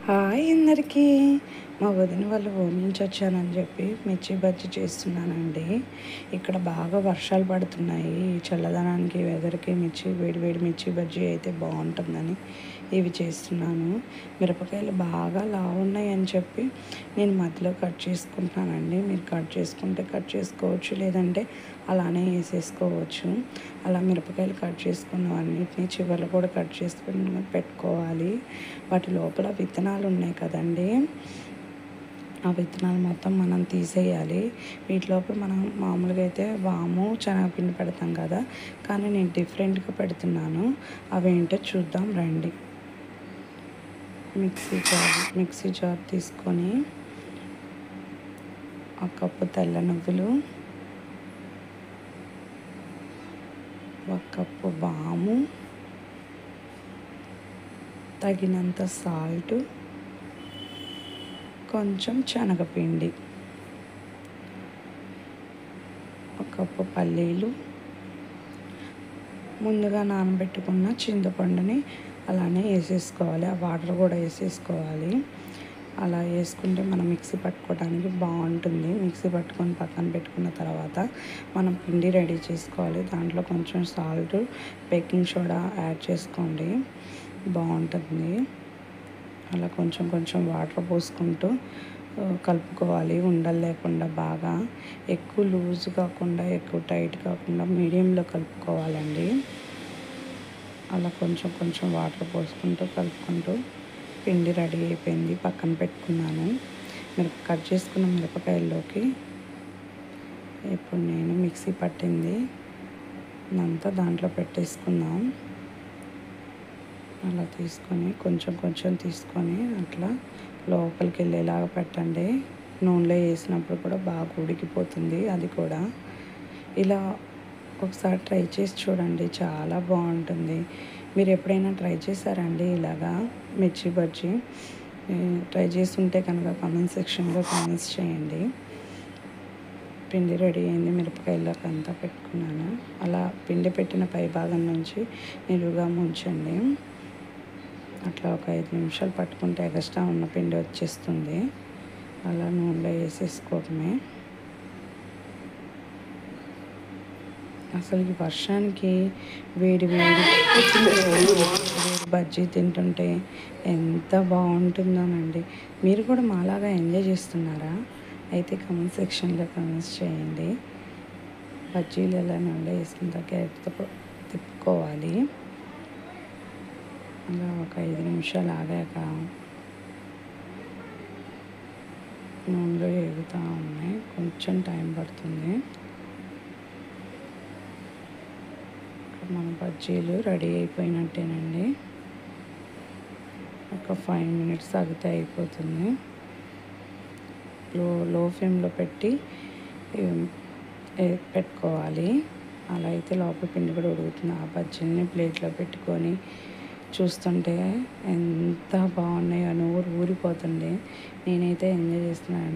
Hi అందరికీ. మా వదిన వాళ్ళు ఊరి నుంచి వచ్చానని చెప్పి మిర్చి బజ్జీ చేస్తున్నానండి. ఇక్కడ బాగా వర్షాలు పడుతున్నాయి. ఈ చల్లదనానికి వెదర్కి వేడి వేడి మిర్చి బజ్జీ అయితే బాగుంటుందని ఇవి చేస్తున్నాను. మిరపకాయలు బాగా లావున్నాయి అని చెప్పి నేను మధ్యలో కట్ చేసుకుంటున్నానండి. మీరు కట్ చేసుకుంటే కట్ చేసుకోవచ్చు, లేదంటే అలానే వేసేసుకోవచ్చు. అలా మిరపకాయలు కట్ చేసుకున్నవన్నిటిని చివర్లో కూడా కట్ చేసుకుని పెట్టుకోవాలి. వాటి లోపల విత్తనాలు ఉన్నాయి కదండి, ఆ విత్తనాలు మొత్తం మనం తీసేయాలి. వీటి లోపల మనం మామూలుగా అయితే వాము శనగపిండి పెడతాం కదా, కానీ నేను డిఫరెంట్గా పెడుతున్నాను. అవేంటో చూద్దాం రండి. మిక్సీ జార్ తీసుకొని ఒక కప్పు తెల్ల నువ్వులు, ఒక కప్పు వాము, తగినంత సాల్ట్, కొంచెం శనగపిండి, ఒక కప్పు పల్లీలు, ముందుగా నానబెట్టుకున్న చింతపండుని అలానే వేసేసుకోవాలి. ఆ వాటర్ కూడా వేసేసుకోవాలి. అలా వేసుకుంటే మనం మిక్సీ పట్టుకోవడానికి బాగుంటుంది. మిక్సీ పట్టుకొని పక్కన పెట్టుకున్న తర్వాత మనం పిండి రెడీ చేసుకోవాలి. దాంట్లో కొంచెం సాల్ట్, బేకింగ్ సోడా యాడ్ చేసుకోండి, బాగుంటుంది. అలా కొంచెం కొంచెం వాటర్ పోసుకుంటూ కలుపుకోవాలి, ఉండలు లేకుండా. బాగా ఎక్కువ లూజ్ కాకుండా ఎక్కువ టైట్ కాకుండా మీడియంలో కలుపుకోవాలండి. అలా కొంచెం కొంచెం వాటర్ పోసుకుంటూ కలుపుకుంటూ పిండి రెడీ అయిపోయింది, పక్కన పెట్టుకున్నాను. కట్ చేసుకున్న మిరపకాయల్లోకి ఇప్పుడు నేను మిక్సీ పట్టింది అంతా దాంట్లో పెట్టేసుకుందాం. అలా తీసుకొని కొంచెం కొంచెం తీసుకొని అట్లా లోపలికి వెళ్ళేలాగా పెట్టండి. నూనెలో వేసినప్పుడు కూడా బాగా ఉడికిపోతుంది అది కూడా. ఇలా ఒకసారి ట్రై చేసి చూడండి, చాలా బాగుంటుంది. మీరు ఎప్పుడైనా ట్రై చేశారండి ఇలాగా మిర్చి బజ్జీ? ట్రై చేస్తుంటే కనుక కామెంట్ సెక్షన్లో కామెంట్స్ చేయండి. పిండి రెడీ అయింది, మిరపకాయల్లోకి అంతా పెట్టుకున్నాను. అలా పిండి పెట్టిన పై భాగం నుంచి నిలువుగా ముంచండి. అట్లా ఒక 5 నిమిషాలు పట్టుకుంటే ఎక్స్ట్రా ఉన్న పిండి వచ్చేస్తుంది. అలా నూనెలో వేసేసుకోవడమే. అసలు ఈ వర్షానికి వేడి వేడి బజ్జీ తింటుంటే ఎంత బాగుంటుందోనండి. మీరు కూడా మాలాగా ఎంజాయ్ చేస్తున్నారా? అయితే కామెంట్ సెక్షన్లో కామెంట్స్ చేయండి. బజ్జీలు ఎలా నూనెలో వేసుకుంటా గరిటెతో తిప్పుకోవాలి. అలా ఒక 5 నిమిషాలు ఆగాక నూనెలో వేగుతూ ఉన్నాయి, కొంచెం టైం పడుతుంది. మన బజ్జీలు రెడీ అయిపోయినట్టేనండి. ఒక 5 మినిట్స్ ఆగితే అయిపోతుంది. లో ఫ్లేమ్లో పెట్టి పెట్టుకోవాలి. అలా అయితే లోపల పిండి కూడా ఉడుకుతుంది. ఆ బజ్జీలని ప్లేట్లో పెట్టుకొని చూస్తుంటే ఎంత బాగున్నాయో, నోరు ఊరిపోతుంది. నేనైతే ఎంజాయ్ చేస్తున్నాను.